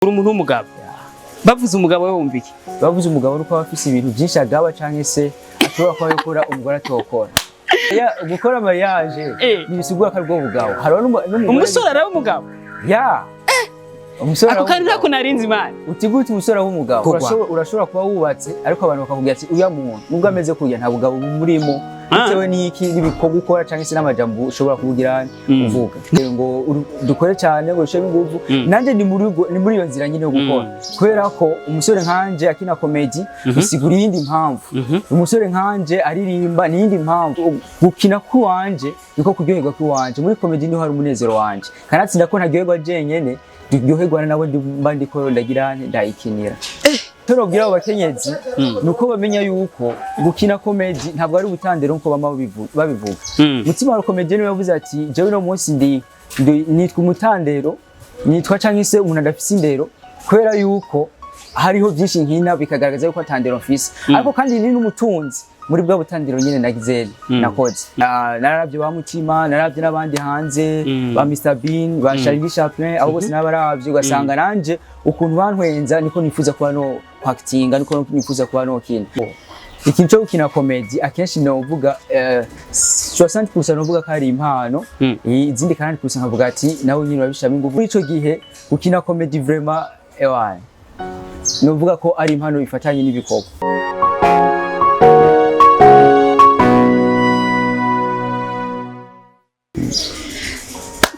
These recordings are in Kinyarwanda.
Uri umuntu w'umugabo bavuze umugabo we wumva iki? Bavuze umugabo nuko afise ibintu byinshi agaba canke se ashobora kuba yakora umugore atokora. Gukora mariage nibisigura ko ari bwo bugabo. Hariho umusore arabe umugabo umusore ako kandi ntako narinzi imana utigute umusore w'umugabo urashobora kuba wubatse ariko abantu bakavuga ati uya muntu nubwo ameze kurya nta bugabo murimo bitewe n'iki n'ibikorwa ukora canke se n'amajambo ushobora kuvugira uvuga ngo dukore cyane ngo ushe inguvu nanje ni muri iyo nzira nyine yo gukora kubera ko umusore nkanje akina comedy usigura iyindi mpamvu umusore nkanje aririmba n'iyindi mpamvu gukina ku wanje niko kuryoherwa ku wanje muri comedy niho hari umunezero wanje kanatsinda ko ntaryoherwa jenyene duryoherwa nabo ndiko ndagira ndayikinira Turobwira abakenyezi nuko bamenya yuko gukina comedy ntabwo ari ubutandero nko bama babivuga. Mutima wa comedy niwe yavuze ati jewe no munsi nitwa umutandero nitwa canke se umuntu adafise indero kwera yuko hariho byinshi nkina bikagaragaza yuko atandero mfise ariko kandi ni n'umutunzi muri bwa butandiro nyene nagizeli nakoze naravye ba mutima naravye nabandi hanze ba Mr Bean ba Charlie Chaplin abo bose nabaravye ugasanga nanje ukuntu bantwenza niko nifuza kuba no acting niko nifuza kuba no kina ikintu cyo gukina comedy akenshi novuga 60% novuga ko ari impano izindi kandi kusa nkavuga ati nawe nyine babishama ingufu muri ico gihe gukina comedy vraiment novuga ko ari impano ifatanye n'ibikorwa.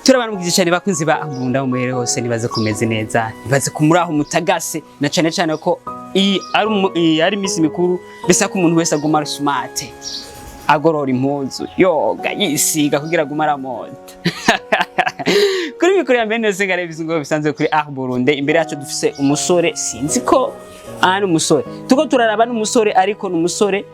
Turabana mugije cyane bakunzi ba Ngunda umuhere hose nibaze kumeze neza nibaze kumuraho mutagase na cyane cyane ko ari misi mikuru bisa ko umuntu wese aguma smart agorora impuzu yoga yisiga kugira gumara mode kuri mikuru ya mbene singare bizingo bisanzwe kuri Burundi imbere yacu dufise umusore sinzi ko ari umusore tuko turaraba n'umusore ariko n'umusore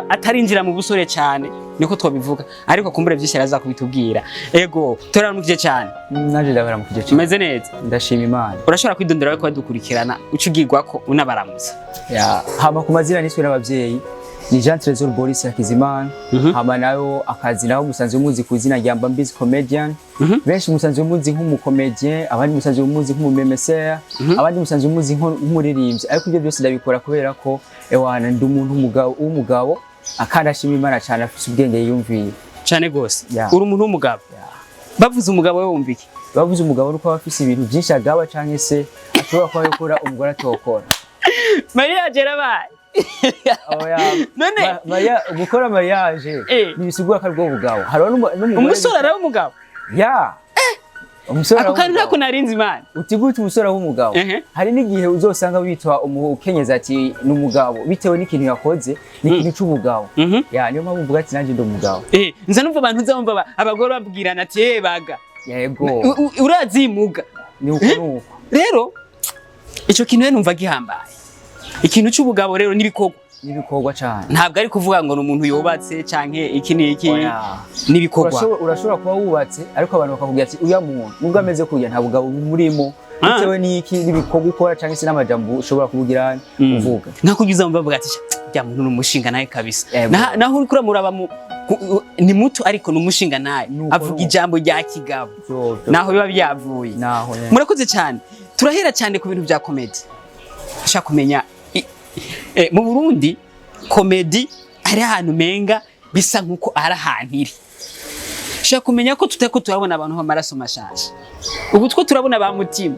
atarinjira mu busore cyane niko twabivuga ariko kumbure byinshi araza kubitubwira ego turamukije cyane naje ndabara mu kije meze neza ndashima Imana urashobora kwidondera ko badukurikirana ucugirwa ko unabaramuza hama ku mazina niswe n'abavyeyi ni Jean Trésor Boris Hakizimana hama nayo akazi naho musanzwe muzi ku izina rya MBAMBIZI comedian benshi musanzwe muzi nk'umukomedien abandi musanzwe muzi nk'umumemesera abandi musanzwe muzi nk'umuririmbyi ariko ibyo byose ndabikora kubera ko ewana ndi umuntu w'umugabo akandashima Imana cyane afite ubwenge yiyumviye cyane gose uri umuntu w'umugabo bavuze umugabo we wumva iki? Bavuze umugabo nuko afise ibintu byinshi agaba canke se ashobora kuba yakora umugore atokora. Maria Jerabaye none Maria gukora mariage nibisigura ko ari bwo bugabo. Hariho umusore arabe umugabo umusore ako kandi ntako narinzi imana utigute umusore w'umugabo hari n'igihe uzosanga bitwa umukenyeza ati n'umugabo bitewe n'ikintu yakoze n'ikintu c'ubugabo niyo mpamvu mvuga ati nanje ndi umugabo nza numva abantu nzamva abagore babwirana ati baga yego urazimuga ni uko rero ico kintu numva gihambaye ikintu c'ubugabo rero nibikorwa cyane ntabwo ari kuvuga ngo n'umuntu yubatse canke iki nibikorwa urashobora kuba wubatse ariko abantu bakavuga ati uya muntu nubwo ameze kurya nta bugabo murimo bitewe n'iki nibikorwa ukora canke se n'amajambo ushobora kuvugira uvuga nakugiza mbavuga ati ya muntu n'umushinga naye kabisa naho uri kuramuraba ni muto ariko n'umushinga naye avuga ijambo rya kigabo naho biba byavuye murakoze cyane turahera cyane ku bintu bya comedy shaka kumenya mu Burundi comedy ari ahantu menga bisa nkuko ari ahantu iri shaka kumenya ko tuteko turabona abantu b'amaraso mashasha ubu two turabona ba mutima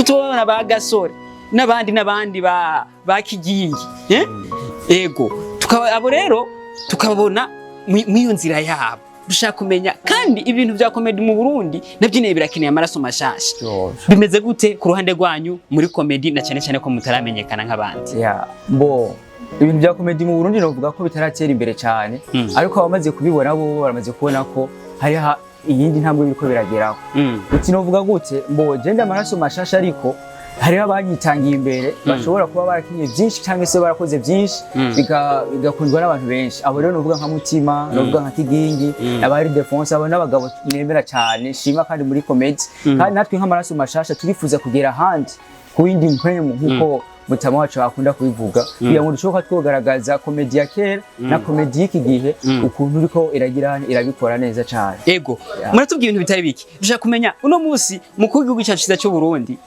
turabona ba gasore n'abandi ba kigingi ego abo rero tukabona mu nzira yabo dushaka kumenya kandi ibintu bya comedy mu Burundi nabyine birakeneye amaraso mashasha bimeze gute ku ruhande rwanyu muri comedy na cyane cyane ko mutaramenyekana nk'abandi ibintu bya comedy mu Burundi novuga ko bitaratera imbere cyane ariko abamaze kubibona bo baramaze kubona ko hari iyindi ntambwe biriko birageraho uti novuga gute genda amaraso mashasha ariko hari abanyitangiye imbere bashobora kuba barakinye byinshi cyangwa se barakoze byinshi bigakundwa n'abantu benshi abo rero novuga nka mutima novuga nka kigingi abari defense abo n'abagabo nemera cyane shima kandi muri comedy kandi natwe nk'amaraso mashasha turifuza kugera handi ku yindi mpemu nkuko mutama wacu akunda kubivuga kugira ngo dushoboka twogaragaza komedi ya kera na komedi y'iki gihe ukuntu uriko irabikora neza cyane. Ego muratubwiye ibintu bitari biki dushaka kumenya uno munsi mukuru w'igihugu cyacu cyiza cyo Burundi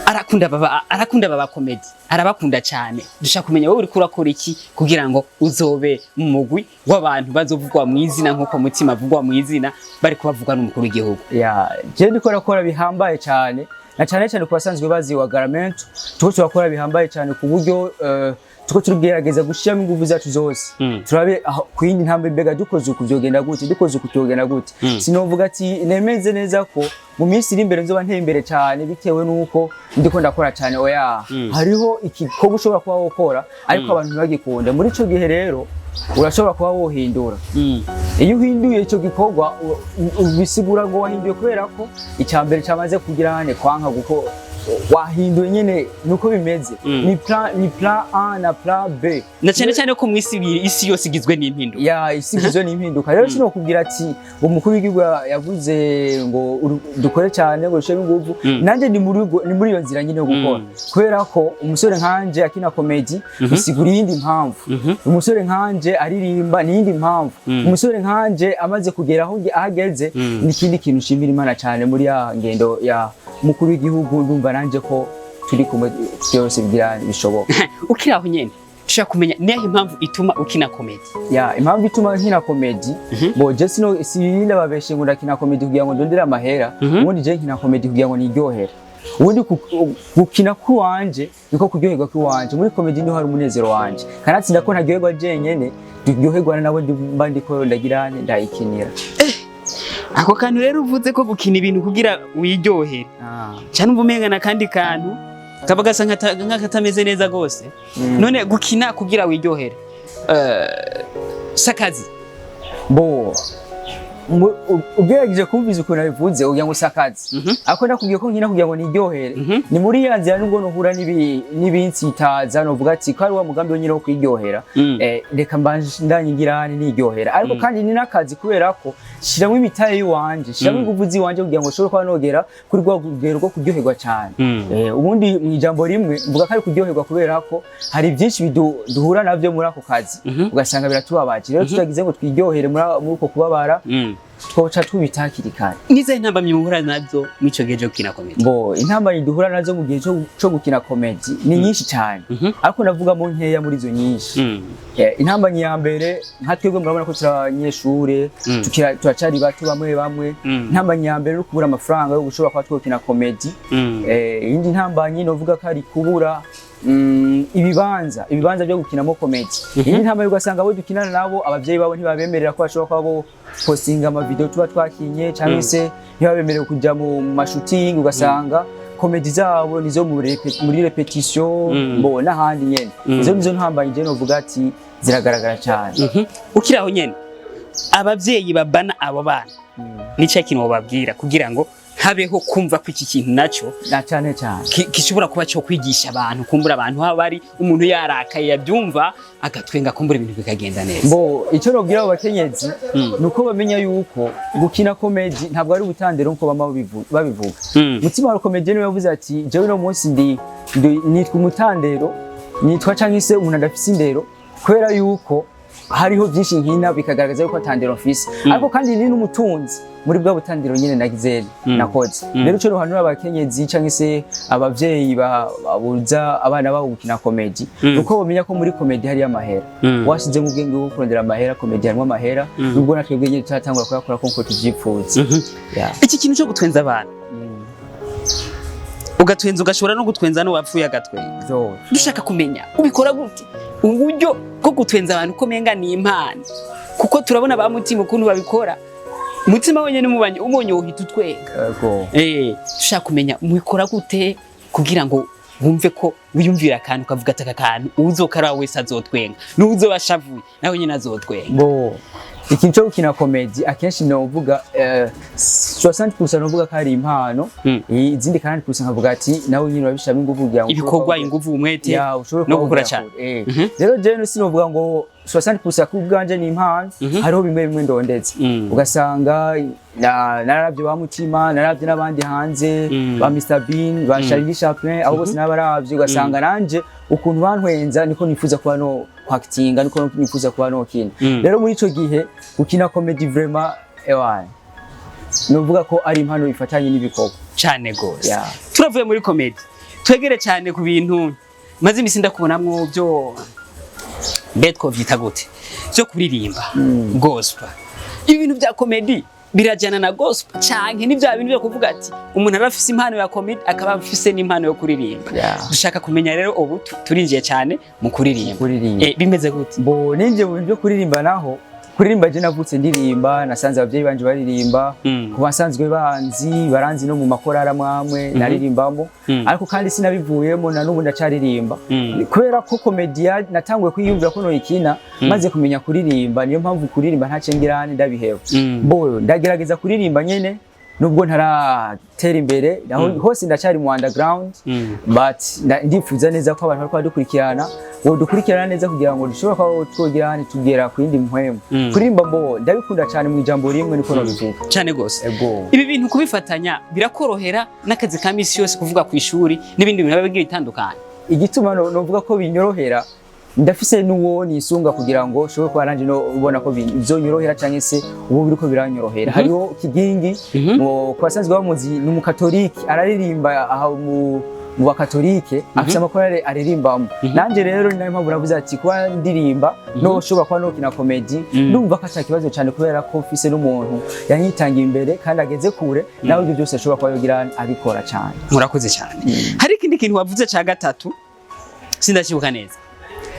arakunda baba komedi arabakunda cyane. Dushaka kumenya wowe uri kurakora iki kugira ngo uzobe mu mugwi w'abantu bazovugwa mu izina nkuko mutima avugwa mu izina bari kubavugwa n'umukuru w'igihugu. Je ndiko rakora bihambaye cyane na cyane cyane ku basanzwe bazi wa garment tuko turakora bihambaye cyane ku buryo tuko tugerageza gushiramo ingufu zacu zose turabe ku yindi ntambwe mbega dukoze ukuvyogenda gute dukoze ukuvyogenda gute sinovuga ati nemeze neza ko mu minsi iri imbere nzoba nteye imbere cyane bitewe nuko ndiko ndakora cyane oya hariho igikorwa ushobora kuba wokora ariko abantu ntibagikunda muri ico gihe rero urashobora kuba wohindura iyo uhinduye ico gikorwa bisigura ngo wahinduye kubera ko icyambere cyamaze kugira kwanka guko wahinduye nyene nuko bimeze ni plan A na plan B na cyane cyane ko mwisi isi yose igizwe n'impinduka isi igizwe n'impinduka rero kino kubwira ati umukuru w'igihugu yavuze ngo dukore cyane ngo shebe ingufu nanje ni muri iyo nzira nyine yo gukora kubera ko umusore nkanje akina comedy bisigura iyindi mpamvu umusore nkanje aririmba ni iyindi mpamvu umusore nkanje amaze kugera aho ahageze ni ikindi kintu nshimira Imana cyane muri ya ngendo ya mukuru w'igihugu ndumva nanje ko turi kumwe byose bigira bishoboka. Ukiraho nyene dushaka kumenya niyo impamvu ituma ukina comedy. Impamvu ituma nkina comedy bo je sirinda babeshe ngo ndakina comedy kugira ngo ndondera amahera ubundi je nkina comedy kugira ngo niryohere ubundi gukina ku wanje niko kuryoherwa ku wanje muri comedy niho hari umunezero wanje kanatsi ndako ntaryoherwa je nyene duryoherwa nabo ndiko ndagira ndayikinira. Ako kantu rero uvuze ko gukina ibintu kugira wiryohere cyane uvumenga na kandi kantu kabagasa nk'akatameze neza gose none gukina kugira wiryohere sakazi bo ugerageje kumviza ukuntu bivuze ugira ngo sakazi ako ndakubwiye ko nkina kugira ngo niryohere ni muri ya nzira nubwo nohura n'ibinsitaza novuga ati ko ari wa mugambi wo nyine wo kwiryohera reka ndanyigirane niryohera ariko kandi ni nakazi kubera ko shiramo imitaye y'uwanje shiramo ingufu ziwanje kugira ngo ushobore kuba nogera kuri rwa rugero rwo kuryoherwa cyane ubundi mu ijambo rimwe mvuga ko ari kuryoherwa kubera ko hari byinshi duhura navyo muri ako kazi ugasanga biratubabaje rero tutagize ngo twiryohere muri uko kubabara twoca tubitakiri kare. Nize intambamye muhura nazo mico geje gukina comedy. Bo intambamye duhura nazo mu gihe cyo gukina comedy ni nyinshi cyane ariko navuga mu nkeya muri zo nyinshi. Intambamye ya mbere nka twebwe murabona ko turanyeshure turacari bato bamwe intambamye ya mbere no kubura amafaranga yo gushobora kwa twokina comedy. Indi ntambamye novuga ko ari kubura ibibanza byo gukinamo comedy. Indi ntambamye ugasanga abo dukinana nabo abavyeyi babo ntibabemerera ko bashobora kwabo postinga ama video tuba twakinye cyangwa se ntibabemerera kujya mu mashooting ugasanga comedy zabo nizo muri repetition bo n'ahandi nyene nizo ntambanye je novuga ati ziragaragara cyane. Ukiraho nyene abavyeyi babana abo bana nico kintu bababwira kugira ngo habeho kumva ko iki kintu naco na cyane kishobora kuba cyo kwigisha abantu kumbura abantu haba ari umuntu yarakaye yabyumva agatwenga kumbura ibintu bikagenda neza. Bo icyo nobwira abo bakenyezi nuko bamenya yuko gukina comedy ntabwo ari ubutandero nko bama babivuga. Mutima wa comedy niwe yavuze ati jewe no munsi nitwa umutandero nitwa canke se umuntu adafise indero kubera yuko hariho byinshi nkina bikagaragaza yuko atandero mfise ariko kandi ni n'umutunzi muri bwa butandiro nyene nagize nakoze. Rero cyo ruhanura abakenyezi canke se abavyeyi babuza abana babo gukina comedy uko bamenya ko muri comedy hari amahera washize mu bwenge bwo kurondera amahera comedy harimo amahera nubwo natwebwe nyine tutatangura kuyakora ko tuvyipfuza. Iki kintu cyo gutwenza abana ugatwenza ugashobora no gutwenza no wapfuye agatwenza dushaka kumenya ubikora gute uburyo bwo gutwenza abantu ko menga ni impano kuko turabona ba mutima ukuntu babikora mutima wenyene mubanye umonye uhita utwenga dushaka kumenya mubikora gute kugira ngo wumve ko wiyumvira akantu kavuga ataka kantu uzokara wese azotwenga n'uzobashavuye nawe nyene azotwenga. Bo ikintu cyo gukina comedy akenshi novuga 60% novuga ko ari impano, izindi 40% nkavuga ati nawe nyine urabishamo ingufu kugira ngo ibikorwa ingufu umwete no gukora cyane. Rero je sinovuga ngo 60% kubwanje ni impano, hariho bimwe bimwe ndondetse ugasanga naravye ba Mutima, naravye n'abandi hanze ba Mr Bean, ba Charlie Chaplin, abo bose nabaravye ugasanga nanje ukuntu bantwenza niko nifuza kuba no actinga, niko nifuza kuba no kina. Rero muri ico gihe gukina comedy vraiment novuga ko ari impano ifatanye n'ibikorwa cyane gose. Turavuye muri comedy twegere cyane ku bintu maze imisi ndakubonamwo byo betko vyita gute byo kuririmba gospel. Ibintu bya comedy birajana na gospel canke ni bya bintu byo kuvuga ati umuntu arafise impano ya comedy akaba afise n'impano yo kuririmba. Dushaka kumenya rero ubu turinjiye cyane mu kuririmba. Bimeze gute? Bo ninje mu byo kuririmba naho kuririmba je navutse ndirimba, nasanze abavyeyi banje baririmba, ku basanzwe baranzi no mu makorara mwamwe naririmbamo, ariko kandi sinabivuyemo na nubu ndacaririmba kubera ko komedia natanguye kwiyumvira ko no ikina maze kumenya kuririmba, niyo mpamvu kuririmba ntacengirane ndabiheba. Bo ndagerageza kuririmba nyene nubwo ntaratera imbere, hose ndacari mu underground, but ndifuza neza ko abantu bariko badukurikirana dukurikirana neza kugira ngo dushobora ko twogirane tugera ku yindi mpwemu. Kuririmba mbo ndabikunda cyane mu ijambo rimwe niko no bivuga cyane gose. Ibi bintu kubifatanya birakorohera n'akazi ka misi yose kuvuga ku ishuri n'ibindi bintu bigiye bitandukanye. Igituma novuga ko binyorohera ndafise nuwo nisunga kugira ngo shobora ko aranje no ubona ko bizonyorohera cyangwa se ubu biriko biranyorohera. Hariho kigingi mu kwasanzwe bamuzi n'umukatoliki araririmba aha mu bakatolike afite amakorale aririmbamo. Nanje rero nayo mpamvu navuze ati kuba ndirimba no shobora kuba no kina comedy ndumva ko atakibazo cyane kubera ko mfise n'umuntu yanyitangiye imbere kandi ageze kure, nawe ibyo byose shobora kuba yogira abikora cyane. Murakoze cyane. Hari ikindi kintu wavuze ca gatatu sindashibuka neza.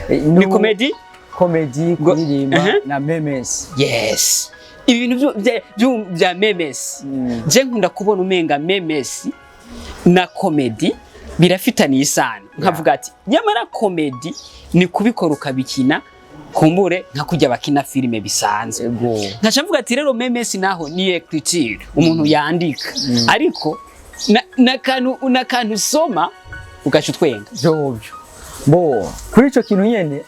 Ni comedy kuririmba na memes. Yes. Ibintu bya memes. Je nkunda kubona umenga memes na comedy birafitaniye isano. Nkavuga ati nyamara comedy ni kubikora ukabikina kumbure nka kujya bakina filime bisanzwe. Nkaca mvuga ati rero memes naho ni écriture umuntu yandika, ariko nakantu soma ugaca utwenga. Bo kuri ico kintu nyene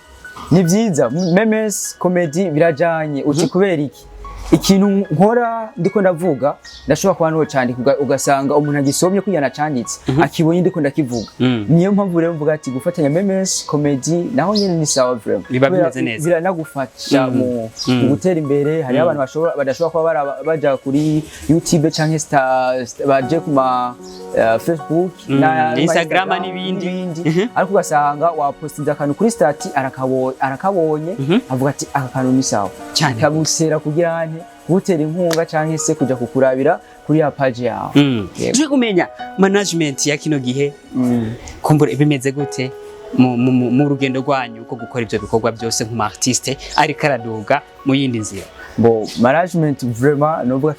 ni vyiza memes comedy birajanye uti kubera iki ikintu nkora ndiko ndavuga ndashobora kuba no candika ugasanga umuntu agisomye kuyana canditse akibonye ndiko ndakivuga. Niyo mpamvu rero mvuga ati gufatanya memes comedy naho nyene ni sawa vraiment bimeze neza, biranagufasha mu gutera imbere. Hari abantu badashobora kuba baja kuri YouTube canke baje ku ma Facebook na Instagram n'ibindi, ariko ugasanga wapostinze akantu kuri stati arakabonye avuga ati aka kantu ni sawa cyane, kabusera kugira gutera inkunga canke se kuja kukurabira kuri ya page yawe. Tuje kumenya management ya kino gihe kumbure bimeze gute mu rugendo rwanyu uko gukora ivyo bikorwa byose nk'umu artiste ariko araduga mu yindi nzira. Bo management vraiment novuga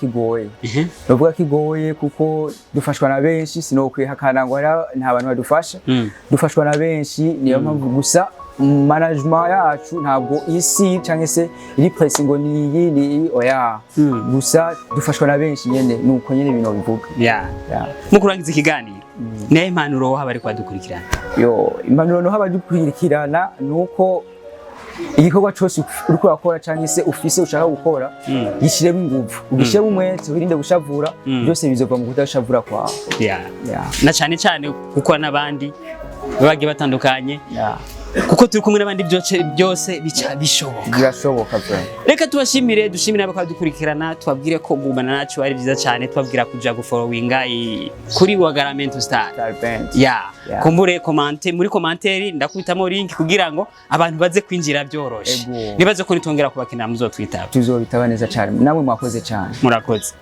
kigoye kuko dufashwa na benshi, sinokwihakana ngo nta bantu badufasha, dufashwa na benshi. Niyo mpamvu gusa management yacu ntabwo isi cyangwa se iri pressing ngo ni oya, gusa dufashwa na benshi nyene nuko nyene bino bivuga. Mu kurangiza ikiganiro naye impanuro haba ari kwadukurikirana. Impanuro haba dukurikirana nuko igikorwa cyose uriko urakora cyangwa se ufise ushaka gukora gishiremo ingufu, ugishiremo umwete, wirinde gushavura, byose bizova mu kudashavura kwawe. Na cyane cyane kuko nabandi bagiye batandukanye kuko turi kumwe n'abandi byose bica bishoboka. Birashoboka bro. Reka tubashimire, dushimire abakadukurikirana, tubabwire ko gumana nacu ari byiza cyane, tubabwira kuja gufollowinga kuri Wagaramento Star. Kumbure muri commentaire ndakubitamo link kugira ngo abantu baze kwinjira byoroshe. Nibaze ko nitongera kubakinira muzotwitaba. Tuzobitaba neza cyane. Namwe mwakoze cyane. Murakoze.